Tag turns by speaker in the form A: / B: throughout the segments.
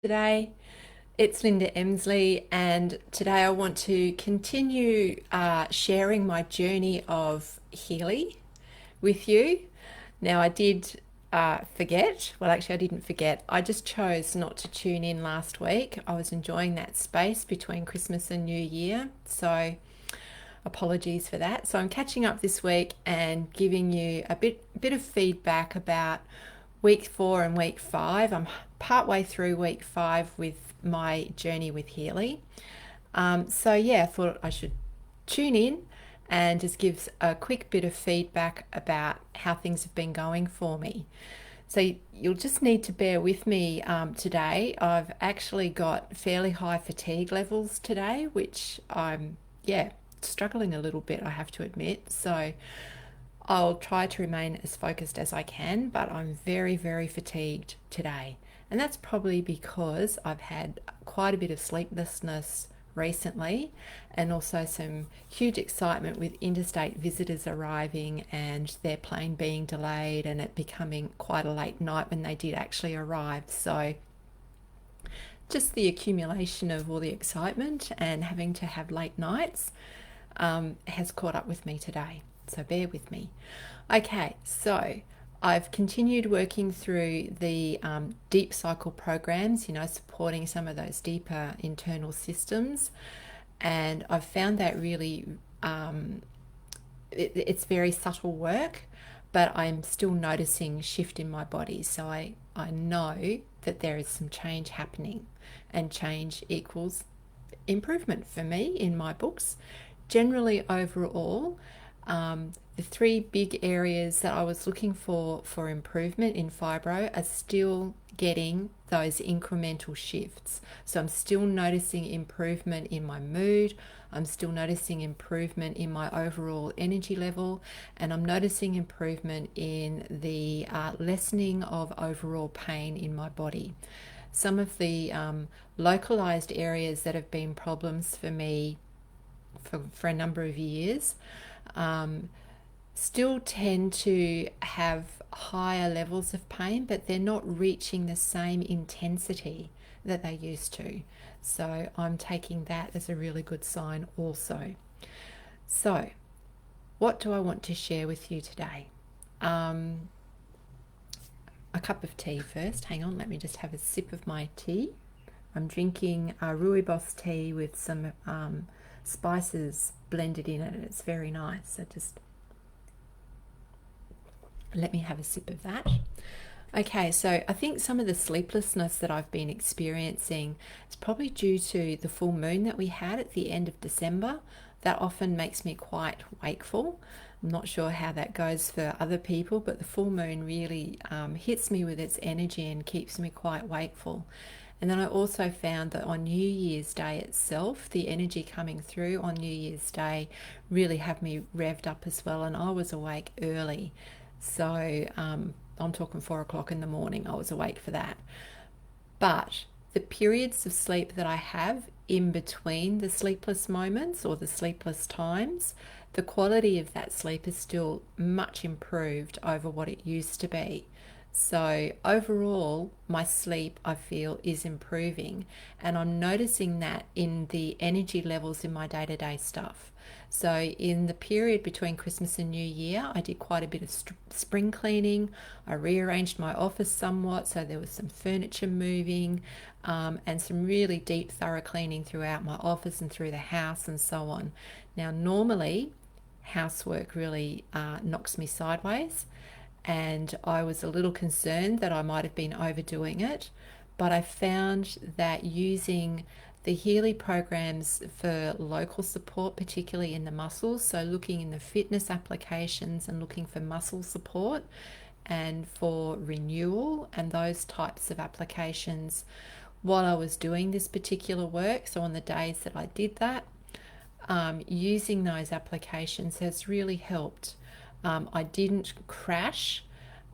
A: Today. It's Linda Emsley, and today I want to continue sharing my journey of Healy with you. Now, I did forget, well, actually, I didn't forget, I just chose not to tune in last week. I was enjoying that space between Christmas and New Year, so apologies for that. So, I'm catching up this week and giving you a bit of feedback about week 4 and week 5. I'm partway through week 5 with my journey with Healy. So yeah, I thought I should tune in and just give a quick bit of feedback about how things have been going for me. So you'll just need to bear with me today. I've actually got fairly high fatigue levels today, which I'm, struggling a little bit, I have to admit. So I'll try to remain as focused as I can, but I'm very, very fatigued today. And that's probably because I've had quite a bit of sleeplessness recently and also some huge excitement with interstate visitors arriving and their plane being delayed and it becoming quite a late night when they did actually arrive. So just the accumulation of all the excitement and having to have late nights has caught up with me today. So bear with me. Okay, so I've continued working through the deep cycle programs, supporting some of those deeper internal systems. And I've found that really, it's very subtle work, but I'm still noticing shift in my body. So I know that there is some change happening, and change equals improvement for me in my books. Generally, overall, the 3 big areas that I was looking for improvement in fibro are still getting those incremental shifts. So I'm still noticing improvement in my mood, I'm still noticing improvement in my overall energy level, and I'm noticing improvement in the lessening of overall pain in my body. Some of the localized areas that have been problems for me for a number of years still tend to have higher levels of pain, but they're not reaching the same intensity that they used to. So I'm taking that as a really good sign also. So what do I want to share with you today? A cup of tea first. Hang on, let me just have a sip of my tea. I'm drinking a rooibos tea with some spices blended in it, and it's very nice. So just let me have a sip of that. Okay, so I think some of the sleeplessness that I've been experiencing is probably due to the full moon that we had at the end of December. That often makes me quite wakeful. I'm not sure how that goes for other people, but the full moon really hits me with its energy and keeps me quite wakeful. And then I also found that on New Year's Day itself, the energy coming through on New Year's Day really had me revved up as well, and I was awake early. So I'm talking 4 o'clock in the morning, I was awake for that. But the periods of sleep that I have in between the sleepless moments or the sleepless times, the quality of that sleep is still much improved over what it used to be. So overall, my sleep, I feel, is improving, and I'm noticing that in the energy levels in my day-to-day stuff. So in the period between Christmas and New Year, I did quite a bit of spring cleaning. I rearranged my office somewhat, so there was some furniture moving, and some really deep, thorough cleaning throughout my office and through the house and so on. Now, normally, housework really knocks me sideways, and I was a little concerned that I might have been overdoing it, but I found that using the Healy programs for local support, particularly in the muscles, so looking in the fitness applications and looking for muscle support and for renewal and those types of applications while I was doing this particular work, so on the days that I did that, using those applications has really helped. I didn't crash.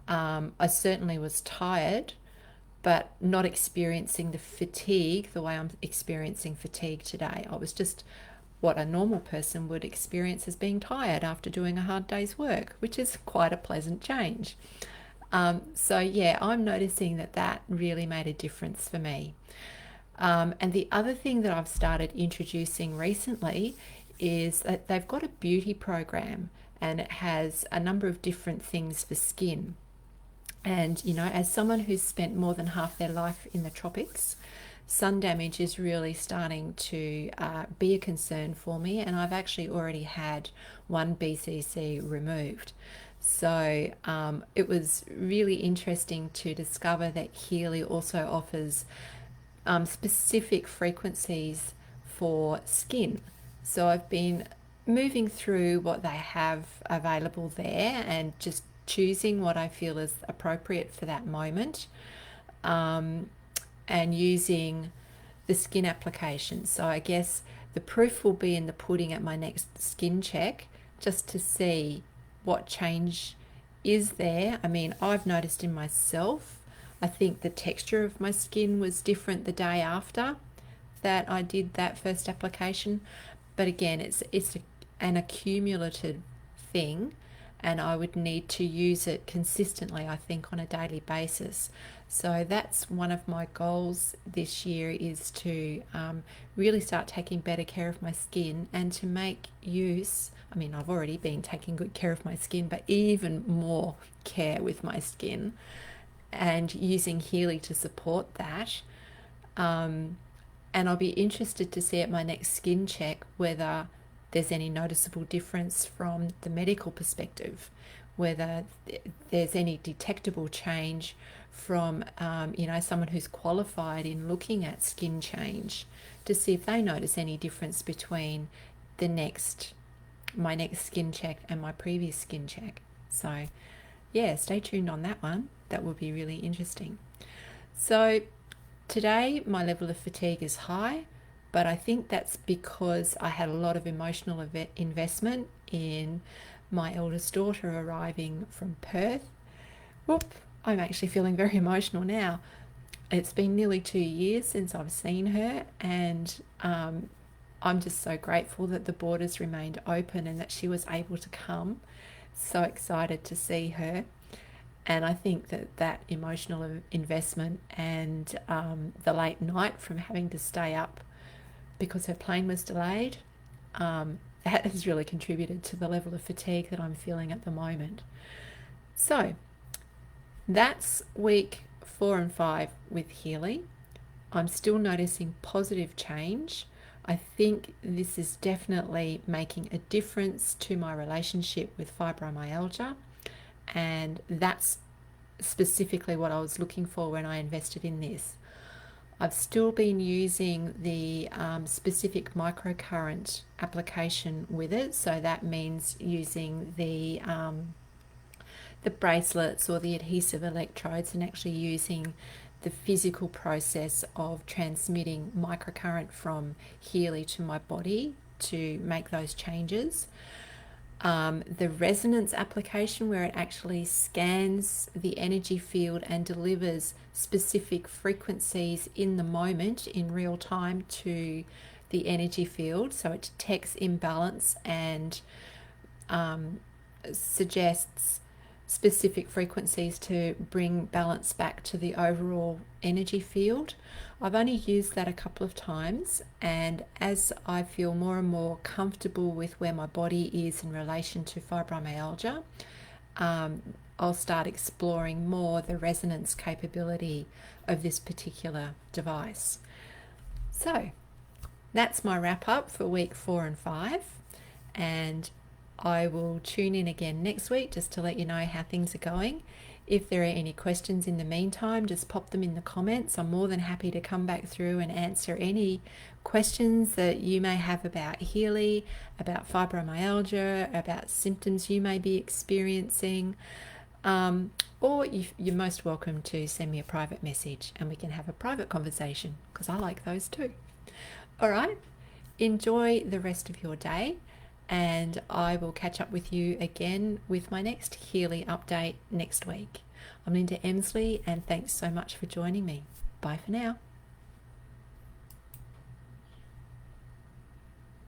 A: I certainly was tired, but not experiencing the fatigue the way I'm experiencing fatigue today. I was just what a normal person would experience as being tired after doing a hard day's work, which is quite a pleasant change. So yeah, I'm noticing that that really made a difference for me. And the other thing that I've started introducing recently is that they've got a beauty program, and it has a number of different things for skin. And, you know, as someone who's spent more than half their life in the tropics, sun damage is really starting to be a concern for me. And I've actually already had one BCC removed. So it was really interesting to discover that Healy also offers specific frequencies for skin. So I've been moving through what they have available there and just choosing what I feel is appropriate for that moment, and using the skin application. So I guess the proof will be in the pudding at my next skin check, just to see what change is there. I mean, I've noticed in myself, I think the texture of my skin was different the day after that I did that first application. But again, an accumulative thing, and I would need to use it consistently, I think, on a daily basis. So that's one of my goals this year, is to really start taking better care of my skin and to make use. I mean, I've already been taking good care of my skin, but even more care with my skin, and using Healy to support that. And I'll be interested to see at my next skin check whether there's any noticeable difference from the medical perspective, whether there's any detectable change from someone who's qualified in looking at skin change, to see if they notice any difference between my next skin check and my previous skin check. So yeah, stay tuned on that one. That will be really interesting. So today my level of fatigue is high, but I think that's because I had a lot of emotional investment in my eldest daughter arriving from Perth. Whoop, I'm actually feeling very emotional now. It's been nearly 2 years since I've seen her, and I'm just so grateful that the borders remained open and that she was able to come. So excited to see her. And I think that emotional investment and the late night from having to stay up because her plane was delayed, that has really contributed to the level of fatigue that I'm feeling at the moment. So that's week 4 and 5 with Healy. I'm still noticing positive change. I think this is definitely making a difference to my relationship with fibromyalgia, and that's specifically what I was looking for when I invested in this. I've still been using the specific microcurrent application with it, so that means using the bracelets or the adhesive electrodes, and actually using the physical process of transmitting microcurrent from Healy to my body to make those changes. The resonance application, where it actually scans the energy field and delivers specific frequencies in the moment in real time to the energy field, so it detects imbalance and suggests specific frequencies to bring balance back to the overall energy field. I've only used that a couple of times, and as I feel more and more comfortable with where my body is in relation to fibromyalgia, I'll start exploring more the resonance capability of this particular device. So that's my wrap up for week 4 and 5, and I will tune in again next week just to let you know how things are going. If there are any questions in the meantime, just pop them in the comments. I'm more than happy to come back through and answer any questions that you may have about Healy, about fibromyalgia, about symptoms you may be experiencing. Or you're most welcome to send me a private message and we can have a private conversation, because I like those too. All right, enjoy the rest of your day, and I will catch up with you again with my next Healy update next week. I'm Linda Emsley, and thanks so much for joining me. Bye for now.